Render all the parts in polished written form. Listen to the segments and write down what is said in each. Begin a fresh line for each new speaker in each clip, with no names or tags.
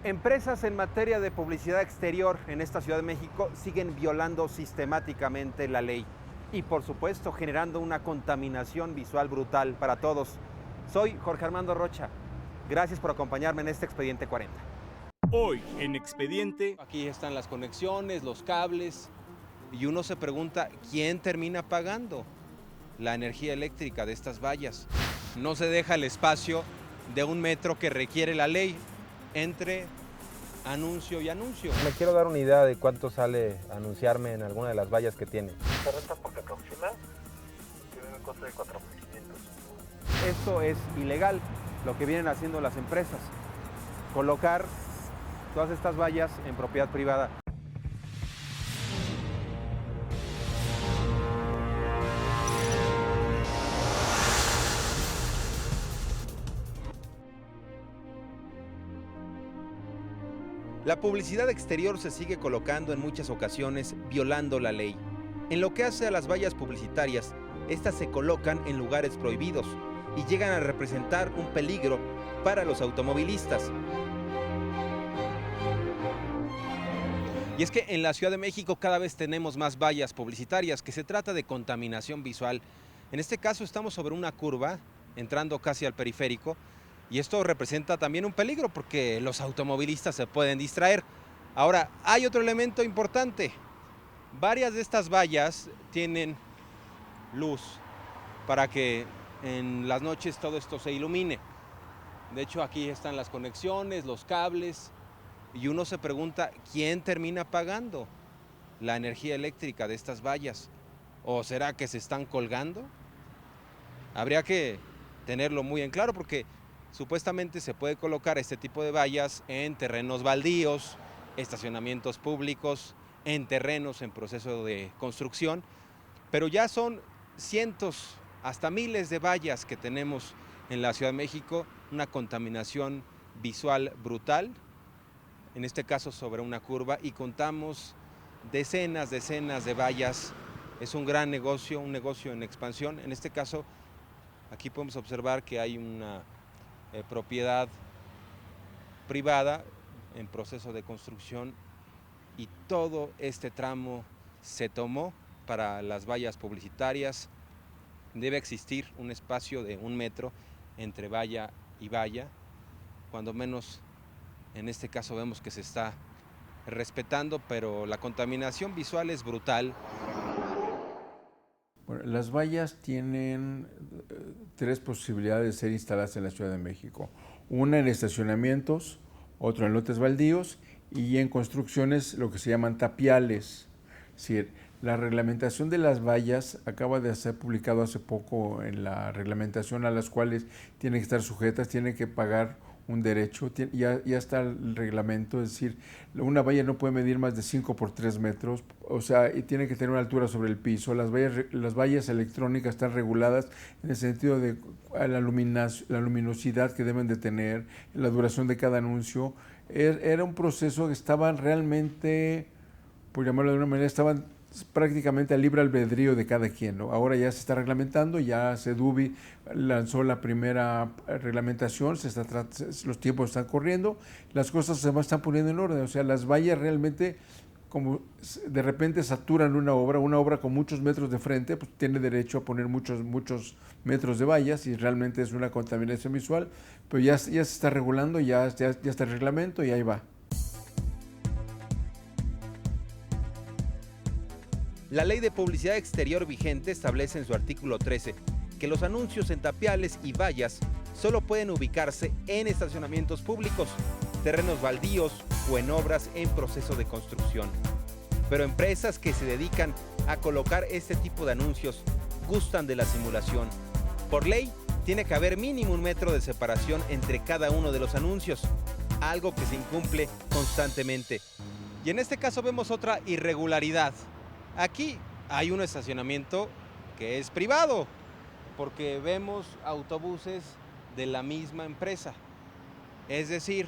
Empresas en materia de publicidad exterior en esta Ciudad de México siguen violando sistemáticamente la ley y, por supuesto, generando una contaminación visual brutal para todos. Soy Jorge Armando Rocha. Gracias por acompañarme en este Expediente 40.
Hoy en Expediente.
Aquí están las conexiones, los cables, y uno se pregunta, ¿quién termina pagando la energía eléctrica de estas vallas? No se deja el espacio de 1 metro que requiere la ley entre anuncio y anuncio.
Me quiero dar una idea de cuánto sale anunciarme en alguna de las vallas que tiene.
Se renta por cacaocina, tiene un costo de 4,500.
Esto es ilegal, lo que vienen haciendo las empresas, colocar todas estas vallas en propiedad privada. La publicidad exterior se sigue colocando en muchas ocasiones violando la ley. En lo que hace a las vallas publicitarias, estas se colocan en lugares prohibidos y llegan a representar un peligro para los automovilistas. Y es que en la Ciudad de México cada vez tenemos más vallas publicitarias, que se trata de contaminación visual. En este caso estamos sobre una curva, entrando casi al periférico, y esto representa también un peligro porque los automovilistas se pueden distraer. Ahora, hay otro elemento importante. Varias de estas vallas tienen luz para que en las noches todo esto se ilumine. De hecho, aquí están las conexiones, los cables, y uno se pregunta, ¿quién termina pagando la energía eléctrica de estas vallas? ¿O será que se están colgando? Habría que tenerlo muy en claro porque supuestamente se puede colocar este tipo de vallas en terrenos baldíos, estacionamientos públicos, en terrenos en proceso de construcción, pero ya son cientos, hasta miles de vallas que tenemos en la Ciudad de México, una contaminación visual brutal, en este caso sobre una curva, y contamos decenas de vallas. Es un gran negocio, un negocio en expansión. En este caso, aquí podemos observar que hay una propiedad privada en proceso de construcción y todo este tramo se tomó para las vallas publicitarias. Debe existir un espacio de 1 metro entre valla y valla, cuando menos en este caso vemos que se está respetando, pero la contaminación visual es brutal.
Bueno, las vallas tienen 3 posibilidades de ser instaladas en la Ciudad de México. Una en estacionamientos, otra en lotes baldíos y en construcciones lo que se llaman tapiales. Es decir, la reglamentación de las vallas acaba de ser publicado hace poco en la reglamentación a las cuales tienen que estar sujetas, tienen que pagar un derecho, ya está el reglamento, es decir, una valla no puede medir más de 5 por 3 metros, o sea, y tiene que tener una altura sobre el piso. Las vallas electrónicas están reguladas en el sentido de la luminosidad que deben de tener, la duración de cada anuncio. Era un proceso que estaban realmente, por llamarlo de una manera, estaban prácticamente al libre albedrío de cada quien, ¿no? Ahora ya se está reglamentando, ya CEDUBI lanzó la primera reglamentación, los tiempos están corriendo, las cosas se están poniendo en orden, o sea, las vallas realmente, como de repente saturan una obra con muchos metros de frente, pues tiene derecho a poner muchos metros de vallas y realmente es una contaminación visual, pero ya se está regulando, ya está el reglamento y ahí va.
La Ley de Publicidad Exterior vigente establece en su artículo 13 que los anuncios en tapiales y vallas solo pueden ubicarse en estacionamientos públicos, terrenos baldíos o en obras en proceso de construcción. Pero empresas que se dedican a colocar este tipo de anuncios gustan de la simulación. Por ley, tiene que haber mínimo 1 metro de separación entre cada uno de los anuncios, algo que se incumple constantemente. Y en este caso vemos otra irregularidad. Aquí hay un estacionamiento que es privado, porque vemos autobuses de la misma empresa. Es decir,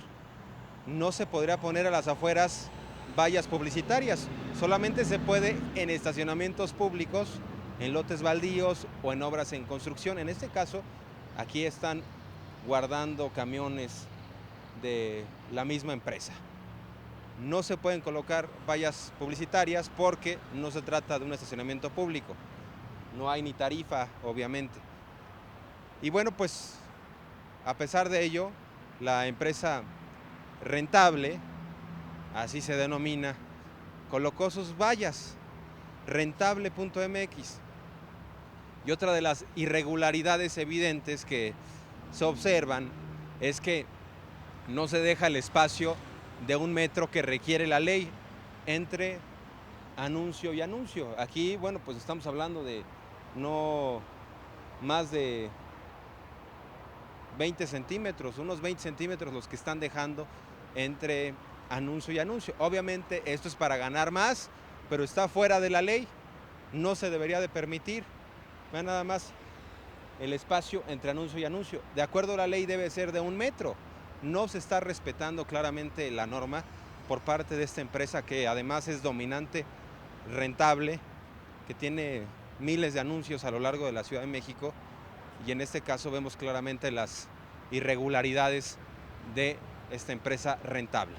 no se podría poner a las afueras vallas publicitarias, solamente se puede en estacionamientos públicos, en lotes baldíos o en obras en construcción. En este caso, aquí están guardando camiones de la misma empresa. No se pueden colocar vallas publicitarias porque no se trata de un estacionamiento público. No hay ni tarifa, obviamente. Y bueno, pues a pesar de ello, la empresa Rentable, así se denomina, colocó sus vallas, rentable.mx. Y otra de las irregularidades evidentes que se observan es que no se deja el espacio de 1 metro que requiere la ley entre anuncio y anuncio. Aquí, bueno, pues estamos hablando de no más de 20 centímetros, unos 20 centímetros los que están dejando entre anuncio y anuncio. Obviamente esto es para ganar más, pero está fuera de la ley, no se debería de permitir. Vean nada más el espacio entre anuncio y anuncio. De acuerdo a la ley debe ser de 1 metro. No se está respetando claramente la norma por parte de esta empresa que además es dominante, Rentable, que tiene miles de anuncios a lo largo de la Ciudad de México, y en este caso vemos claramente las irregularidades de esta empresa Rentable.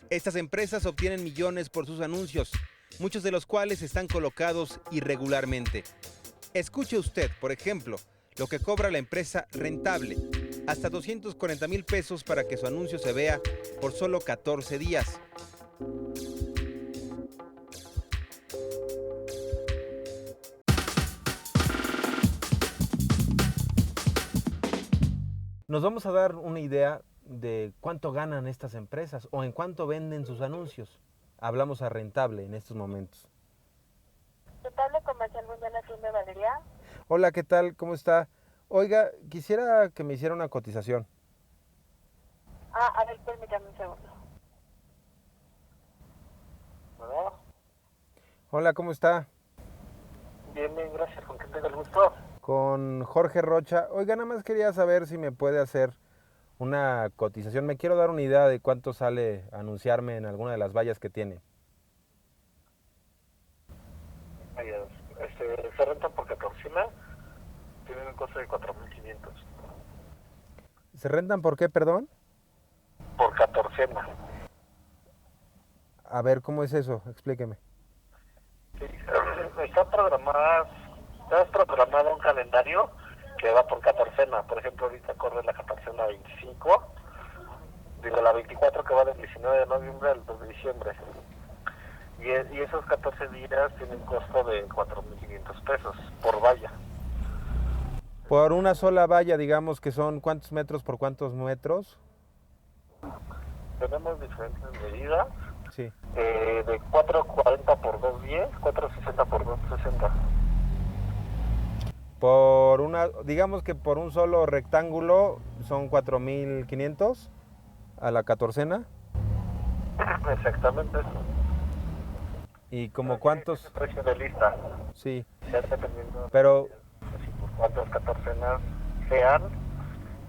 Estas empresas obtienen millones por sus anuncios, muchos de los cuales están colocados irregularmente. Escuche usted, por ejemplo, lo que cobra la empresa Rentable, hasta 240,000 pesos para que su anuncio se vea por solo 14 días. Nos vamos a dar una idea de cuánto ganan estas empresas o en cuánto venden sus anuncios. Hablamos a Rentable en estos momentos.
Rentable Comercial, buenas tardes, Valeria.
Hola, ¿qué tal? ¿Cómo está? Oiga, quisiera que me hiciera una cotización.
A ver, permítame un segundo.
¿Verdad?
Hola, ¿cómo está?
Bien, bien, gracias. ¿Con quién tengo el gusto?
Con Jorge Rocha. Oiga, nada más quería saber si me puede hacer una cotización. Me quiero dar una idea de cuánto sale anunciarme en alguna de las vallas que tiene.
Vaya, se rentan por 14, tienen un costo de 4,500.
¿Se rentan por qué, perdón?
Por 14.
A ver, ¿cómo es eso? Explíqueme.
Sí, está programado un calendario que va por 14. Por ejemplo, ahorita corre la 14 25. Digo, la 24 que va del 19 de noviembre al 2 de diciembre. Y esos 14 días tienen costo de 4,500 pesos por valla.
Por una sola valla, digamos que son ¿cuántos metros por cuántos metros?
Tenemos diferentes medidas.
Sí.
De 4,40 por 2,10, 4,60 por 2,60.
Por una, digamos que por un solo rectángulo son 4,500 a la 14.
Exactamente.
¿Y como cuántos?
El precio de lista.
Sí.
Ya dependiendo
Pero
de por cuántas 14 sean,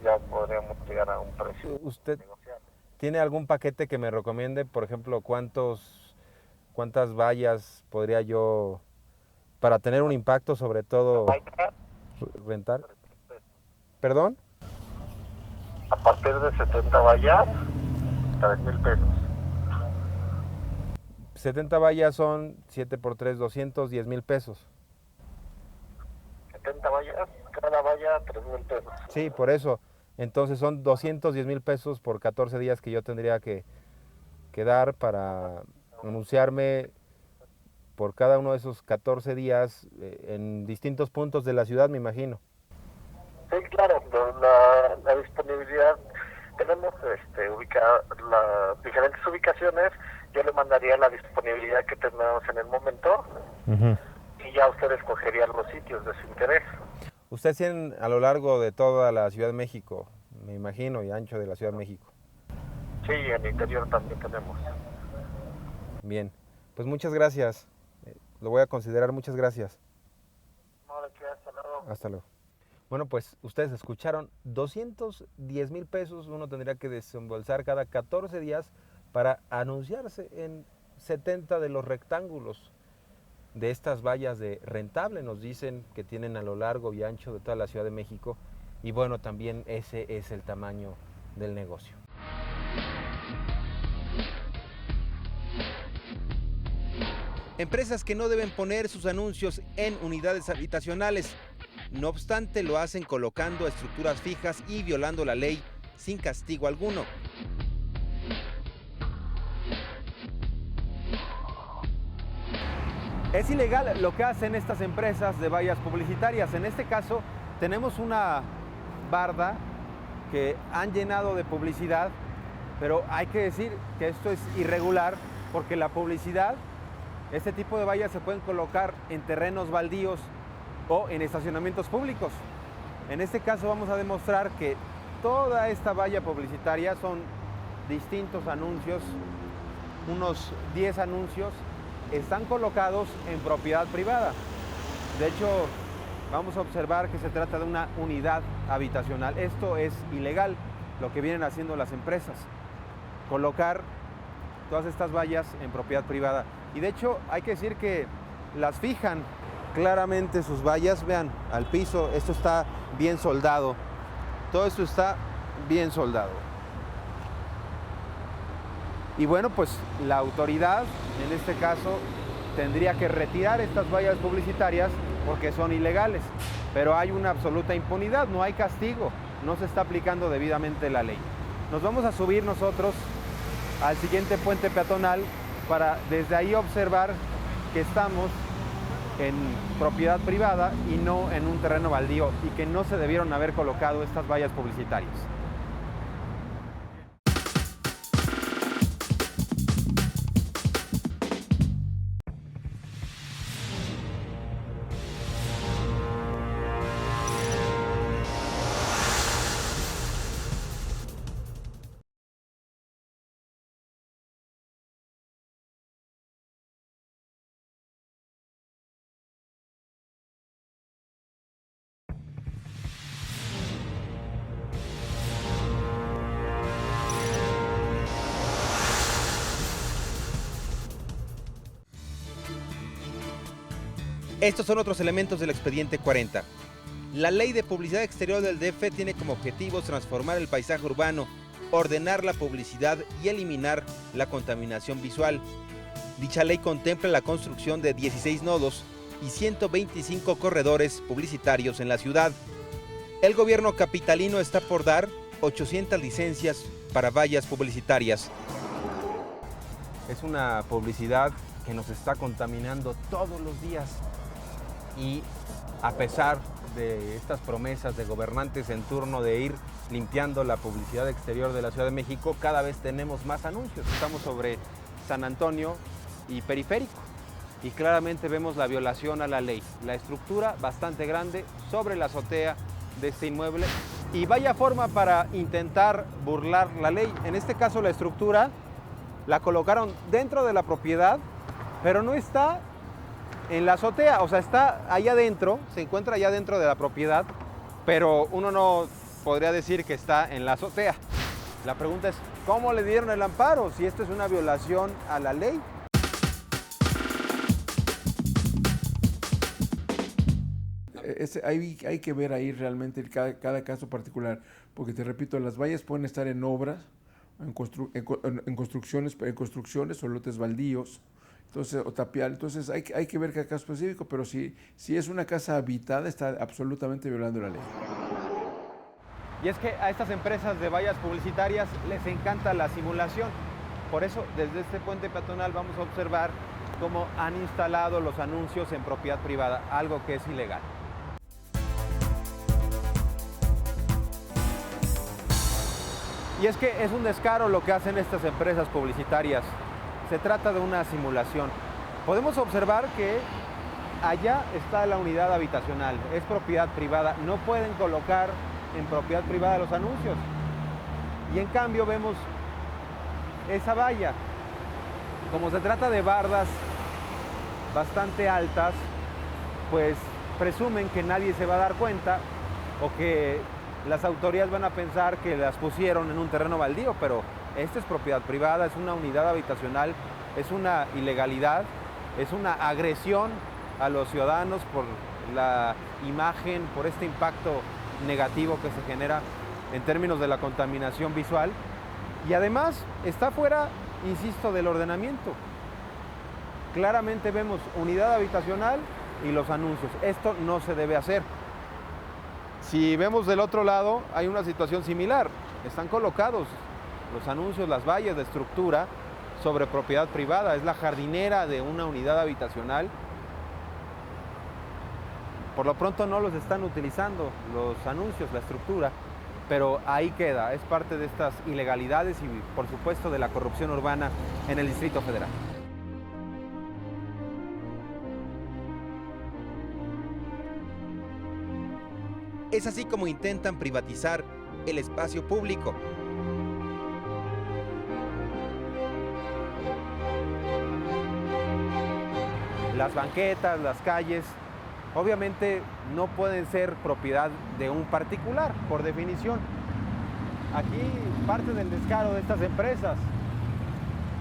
ya podríamos llegar a un precio
¿usted
negociable.
tiene algún paquete que me recomiende? Por ejemplo, ¿cuántas vallas podría yo, para tener un impacto sobre todo,
Valla,
rentar? ¿Perdón?
a partir de 70 vallas, 3,000 pesos.
70 vallas son 7 por 3, 210,000 pesos.
70 vallas, cada valla 3,000 pesos.
Sí, por eso. Entonces son 210,000 pesos por 14 días que yo tendría que dar para anunciarme por cada uno de esos 14 días en distintos puntos de la ciudad, me imagino.
Sí, claro, la disponibilidad, tenemos las diferentes ubicaciones. Yo le mandaría la disponibilidad que tenemos en el momento y ya usted escogería los sitios de su interés.
Ustedes tienen a lo largo de toda la Ciudad de México, me imagino, y ancho de la Ciudad de México.
Sí, en el interior también tenemos.
Bien, pues muchas gracias. Lo voy a considerar, muchas gracias.
No, de qué, hasta luego.
Hasta luego. Bueno, pues ustedes escucharon, 210,000 pesos uno tendría que desembolsar cada 14 días para anunciarse en 70 de los rectángulos de estas vallas de Rentable. Nos dicen que tienen a lo largo y ancho de toda la Ciudad de México y bueno, también ese es el tamaño del negocio. Empresas que no deben poner sus anuncios en unidades habitacionales. No obstante, lo hacen colocando estructuras fijas y violando la ley sin castigo alguno. Es ilegal lo que hacen estas empresas de vallas publicitarias. En este caso, tenemos una barda que han llenado de publicidad, pero hay que decir que esto es irregular porque la publicidad, este tipo de vallas se pueden colocar en terrenos baldíos o en estacionamientos públicos. En este caso vamos a demostrar que toda esta valla publicitaria son distintos anuncios, unos 10 anuncios, están colocados en propiedad privada. De hecho, vamos a observar que se trata de una unidad habitacional. Esto es ilegal, lo que vienen haciendo las empresas, colocar todas estas vallas en propiedad privada. Y de hecho, hay que decir que las fijan claramente sus vallas, vean, al piso, esto está bien soldado, todo esto está bien soldado. Y bueno, pues la autoridad, en este caso, tendría que retirar estas vallas publicitarias porque son ilegales, pero hay una absoluta impunidad, no hay castigo, no se está aplicando debidamente la ley. Nos vamos a subir nosotros al siguiente puente peatonal para desde ahí observar que estamos en propiedad privada y no en un terreno baldío y que no se debieron haber colocado estas vallas publicitarias. Estos son otros elementos del expediente 40. La ley de publicidad exterior del DF tiene como objetivo transformar el paisaje urbano, ordenar la publicidad y eliminar la contaminación visual. Dicha ley contempla la construcción de 16 nodos y 125 corredores publicitarios en la ciudad. El gobierno capitalino está por dar 800 licencias para vallas publicitarias. Es una publicidad que nos está contaminando todos los días. Y a pesar de estas promesas de gobernantes en turno de ir limpiando la publicidad exterior de la Ciudad de México, cada vez tenemos más anuncios. Estamos sobre San Antonio y Periférico y claramente vemos la violación a la ley. La estructura bastante grande sobre la azotea de este inmueble y vaya forma para intentar burlar la ley. En este caso la estructura la colocaron dentro de la propiedad, pero no está en la azotea, o sea, está allá adentro, se encuentra allá dentro de la propiedad, pero uno no podría decir que está en la azotea. La pregunta es, ¿cómo le dieron el amparo si esto es una violación a la ley?
Hay que ver ahí realmente cada caso particular, porque te repito, las vallas pueden estar en obras, en construcciones o lotes baldíos, entonces, o tapial. Entonces hay que ver cada caso específico, pero si es una casa habitada, está absolutamente violando la ley.
Y es que a estas empresas de vallas publicitarias les encanta la simulación. Por eso, desde este puente peatonal vamos a observar cómo han instalado los anuncios en propiedad privada, algo que es ilegal. Y es que es un descaro lo que hacen estas empresas publicitarias. Se trata de una simulación. Podemos observar que allá está la unidad habitacional, es propiedad privada, no pueden colocar en propiedad privada los anuncios. Y en cambio vemos esa valla. Como se trata de bardas bastante altas, pues presumen que nadie se va a dar cuenta o que las autoridades van a pensar que las pusieron en un terreno baldío, pero esta es propiedad privada, es una unidad habitacional, es una ilegalidad, es una agresión a los ciudadanos por la imagen, por este impacto negativo que se genera en términos de la contaminación visual. Y además está fuera, insisto, del ordenamiento. Claramente vemos unidad habitacional y los anuncios. Esto no se debe hacer. Si vemos del otro lado, hay una situación similar. Están colocados los anuncios, las vallas de estructura sobre propiedad privada. Es la jardinera de una unidad habitacional. Por lo pronto no los están utilizando los anuncios, la estructura, pero ahí queda. Es parte de estas ilegalidades y, por supuesto, de la corrupción urbana en el Distrito Federal.
Es así como intentan privatizar el espacio público.
Las banquetas, las calles, obviamente no pueden ser propiedad de un particular, por definición. Aquí parte del descaro de estas empresas.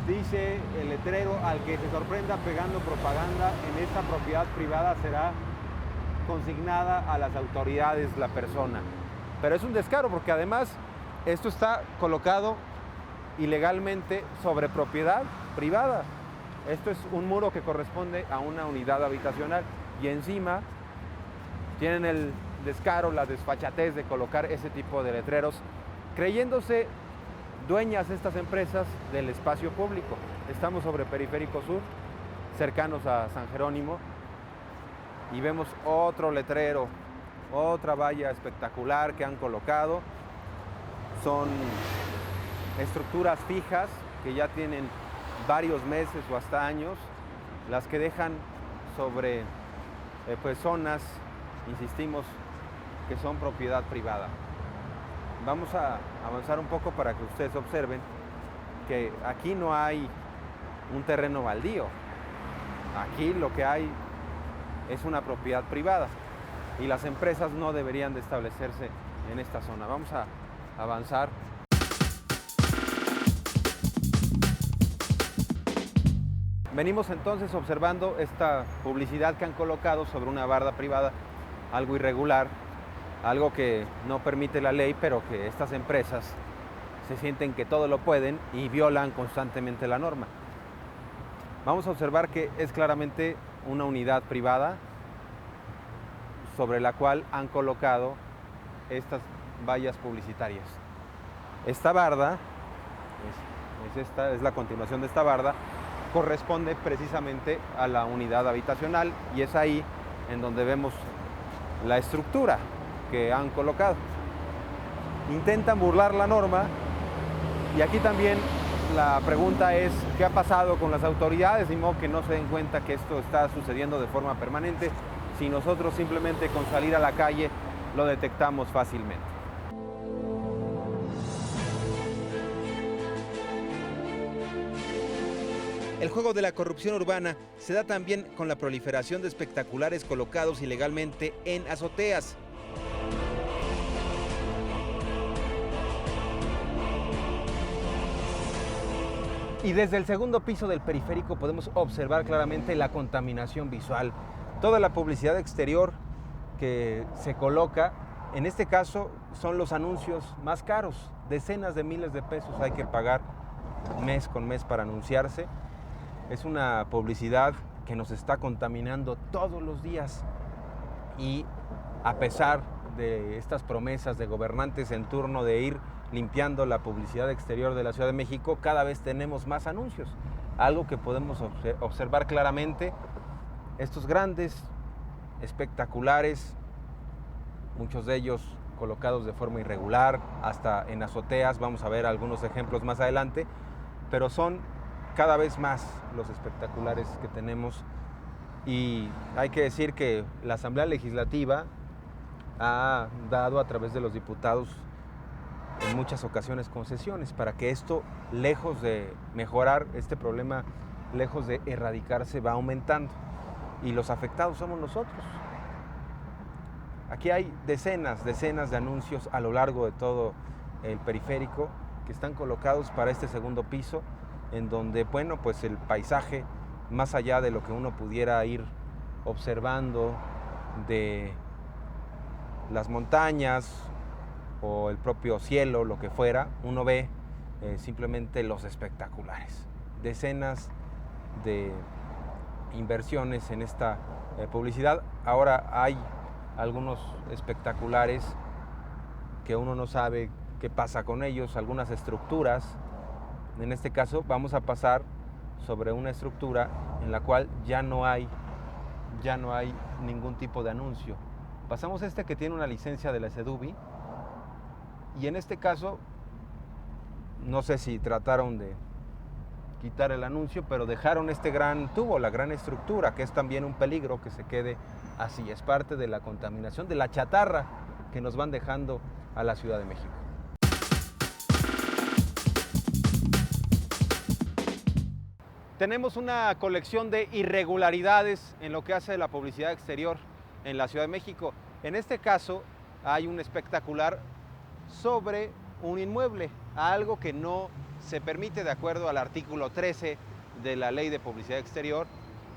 Dice el letrero: al que se sorprenda pegando propaganda en esta propiedad privada será consignada a las autoridades la persona. Pero es un descaro porque además esto está colocado ilegalmente sobre propiedad privada. Esto es un muro que corresponde a una unidad habitacional y encima tienen el descaro, la desfachatez de colocar ese tipo de letreros, creyéndose dueñas estas empresas del espacio público. Estamos sobre Periférico Sur, cercanos a San Jerónimo, y vemos otro letrero, otra valla espectacular que han colocado. Son estructuras fijas que ya tienen varios meses o hasta años, las que dejan sobre pues zonas, insistimos, que son propiedad privada. Vamos a avanzar un poco para que ustedes observen que aquí no hay un terreno baldío. Aquí lo que hay es una propiedad privada y las empresas no deberían de establecerse en esta zona. Vamos a avanzar. Venimos entonces observando esta publicidad que han colocado sobre una barda privada, algo irregular, algo que no permite la ley, pero que estas empresas se sienten que todo lo pueden y violan constantemente la norma. Vamos a observar que es claramente una unidad privada sobre la cual han colocado estas vallas publicitarias. Esta barda, es la continuación de esta barda, corresponde precisamente a la unidad habitacional y es ahí en donde vemos la estructura que han colocado. Intentan burlar la norma y aquí también la pregunta es: ¿qué ha pasado con las autoridades? Ni modo que no se den cuenta que esto está sucediendo de forma permanente, si nosotros simplemente con salir a la calle lo detectamos fácilmente.
El juego de la corrupción urbana se da también con la proliferación de espectaculares colocados ilegalmente en azoteas.
Y desde el segundo piso del periférico podemos observar claramente la contaminación visual. Toda la publicidad exterior que se coloca, en este caso son los anuncios más caros. Decenas de miles de pesos hay que pagar mes con mes para anunciarse. Es una publicidad que nos está contaminando todos los días. Y a pesar de estas promesas de gobernantes en turno de ir limpiando la publicidad exterior de la Ciudad de México, cada vez tenemos más anuncios. Algo que podemos observar claramente, estos grandes, espectaculares, muchos de ellos colocados de forma irregular, hasta en azoteas, vamos a ver algunos ejemplos más adelante, pero son cada vez más los espectaculares que tenemos. Y hay que decir que la Asamblea Legislativa ha dado a través de los diputados en muchas ocasiones concesiones para que esto, lejos de mejorar, este problema, lejos de erradicarse, va aumentando. Y los afectados somos nosotros. Aquí hay decenas de anuncios a lo largo de todo el periférico que están colocados para este segundo piso, en donde, bueno, pues el paisaje, más allá de lo que uno pudiera ir observando de las montañas o el propio cielo, lo que fuera, uno ve simplemente los espectaculares. Decenas de inversiones en esta publicidad. Ahora hay algunos espectaculares que uno no sabe qué pasa con ellos, algunas estructuras. En este caso vamos a pasar sobre una estructura en la cual ya no hay ningún tipo de anuncio. Pasamos que tiene una licencia de la SEDUBI, y en este caso no sé si trataron de quitar el anuncio, pero dejaron este gran tubo, la gran estructura, que es también un peligro que se quede así. Es parte de la contaminación, de la chatarra que nos van dejando a la Ciudad de México. Tenemos una colección de irregularidades en lo que hace la publicidad exterior en la Ciudad de México. En este caso hay un espectacular sobre un inmueble, algo que no se permite de acuerdo al artículo 13 de la Ley de Publicidad Exterior.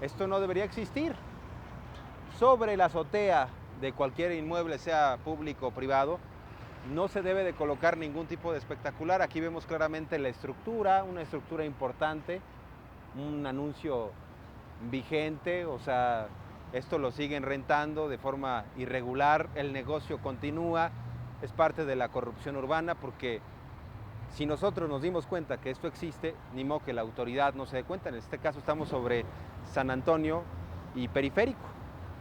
Esto no debería existir. Sobre la azotea de cualquier inmueble, sea público o privado, no se debe de colocar ningún tipo de espectacular. Aquí vemos claramente la estructura, una estructura importante, un anuncio vigente, o sea, esto lo siguen rentando de forma irregular, el negocio continúa, es parte de la corrupción urbana, porque si nosotros nos dimos cuenta que esto existe, ni modo que la autoridad no se dé cuenta. En este caso estamos sobre San Antonio y Periférico,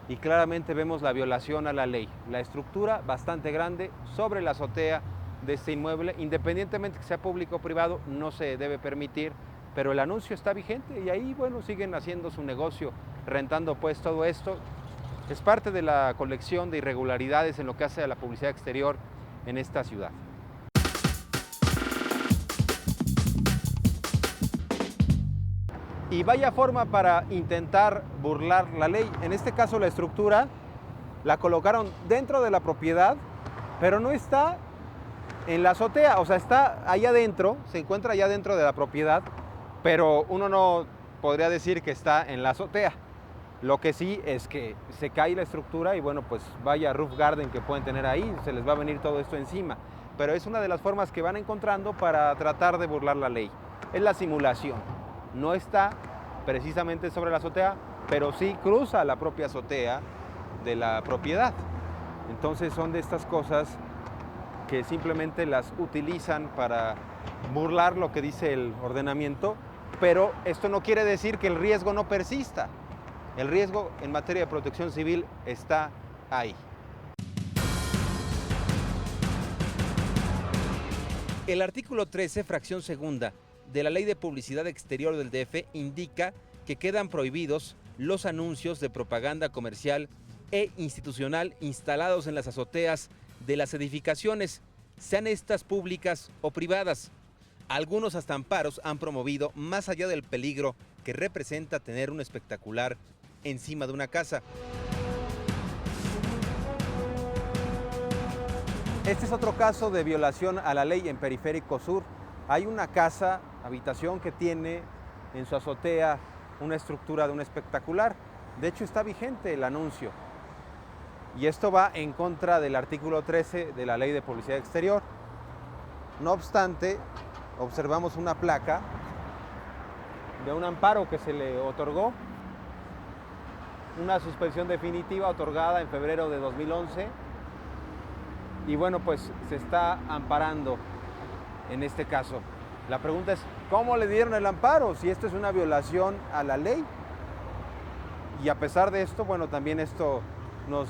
y claramente vemos la violación a la ley. La estructura bastante grande sobre la azotea de este inmueble, independientemente que sea público o privado, no se debe permitir, pero el anuncio está vigente y ahí, bueno, siguen haciendo su negocio, rentando pues todo esto. Es parte de la colección de irregularidades en lo que hace a la publicidad exterior en esta ciudad. Y vaya forma para intentar burlar la ley. En este caso la estructura la colocaron dentro de la propiedad, pero no está en la azotea, o sea, está allá adentro, se encuentra allá dentro de la propiedad, pero uno no podría decir que está en la azotea. Lo que sí es que se cae la estructura y bueno, pues vaya roof garden que pueden tener ahí, se les va a venir todo esto encima. Pero es una de las formas que van encontrando para tratar de burlar la ley. Es la simulación. No está precisamente sobre la azotea, pero sí cruza la propia azotea de la propiedad. Entonces son de estas cosas que simplemente las utilizan para burlar lo que dice el ordenamiento, pero esto no quiere decir que el riesgo no persista. El riesgo en materia de protección civil está ahí. El artículo 13, fracción segunda, de la Ley de Publicidad Exterior del DF indica que quedan prohibidos los anuncios de propaganda comercial e institucional instalados en las azoteas de las edificaciones, sean estas públicas o privadas. Algunos hasta amparos han promovido, más allá del peligro que representa tener un espectacular encima de una casa. Este es otro caso de violación a la ley en Periférico Sur. Hay una casa, habitación que tiene en su azotea una estructura de un espectacular. De hecho está vigente el anuncio. Y esto va en contra del artículo 13 de la Ley de Publicidad Exterior. No obstante, observamos una placa de un amparo que se le otorgó, una suspensión definitiva otorgada en febrero de 2011, y bueno, pues se está amparando en este caso. La pregunta es, ¿cómo le dieron el amparo si esto es una violación a la ley? Y a pesar de esto, bueno, también esto nos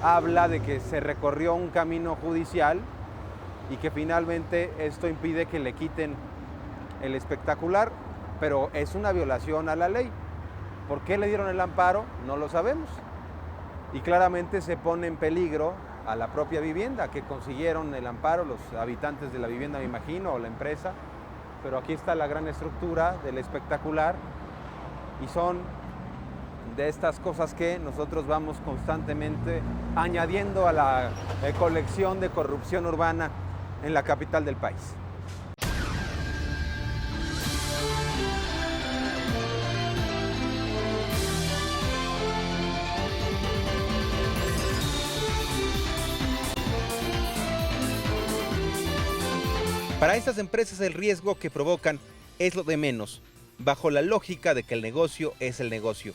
habla de que se recorrió un camino judicial y que finalmente esto impide que le quiten el espectacular, pero es una violación a la ley. ¿Por qué le dieron el amparo? No lo sabemos. Y claramente se pone en peligro a la propia vivienda que consiguieron el amparo, los habitantes de la vivienda, me imagino, o la empresa. Pero aquí está la gran estructura del espectacular y son de estas cosas que nosotros vamos constantemente añadiendo a la colección de corrupción urbana en la capital del país. Para estas empresas el riesgo que provocan es lo de menos, bajo la lógica de que el negocio es el negocio.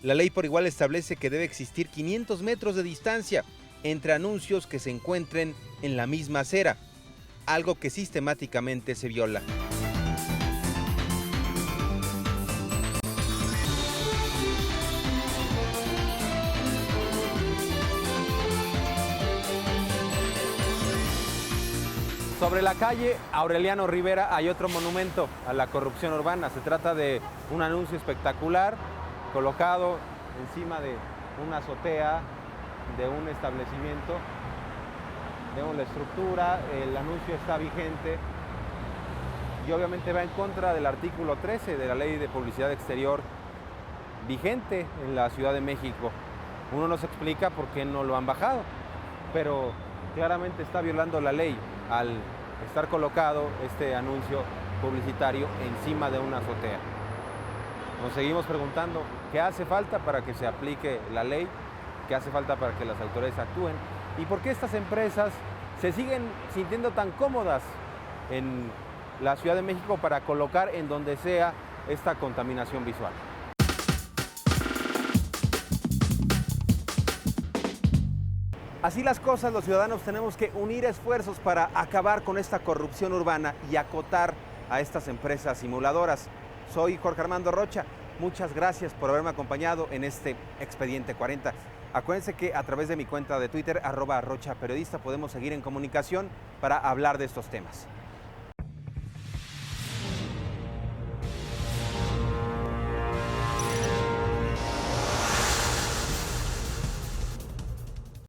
La ley por igual establece que debe existir 500 metros de distancia entre anuncios que se encuentren en la misma acera, algo que sistemáticamente se viola.
Sobre la calle Aureliano Rivera hay otro monumento a la corrupción urbana. Se trata de un anuncio espectacular colocado encima de una azotea de un establecimiento. Vemos la estructura, el anuncio está vigente y obviamente va en contra del artículo 13 de la Ley de Publicidad Exterior vigente en la Ciudad de México. Uno no se explica por qué no lo han bajado, pero claramente está violando la ley al estar colocado este anuncio publicitario encima de una azotea. Nos seguimos preguntando qué hace falta para que se aplique la ley, qué hace falta para que las autoridades actúen y por qué estas empresas se siguen sintiendo tan cómodas en la Ciudad de México para colocar en donde sea esta contaminación visual. Así las cosas, los ciudadanos tenemos que unir esfuerzos para acabar con esta corrupción urbana y acotar a estas empresas simuladoras. Soy Jorge Armando Rocha, muchas gracias por haberme acompañado en este Expediente 40. Acuérdense que a través de mi cuenta de Twitter, @RochaPeriodista, podemos seguir en comunicación para hablar de estos temas.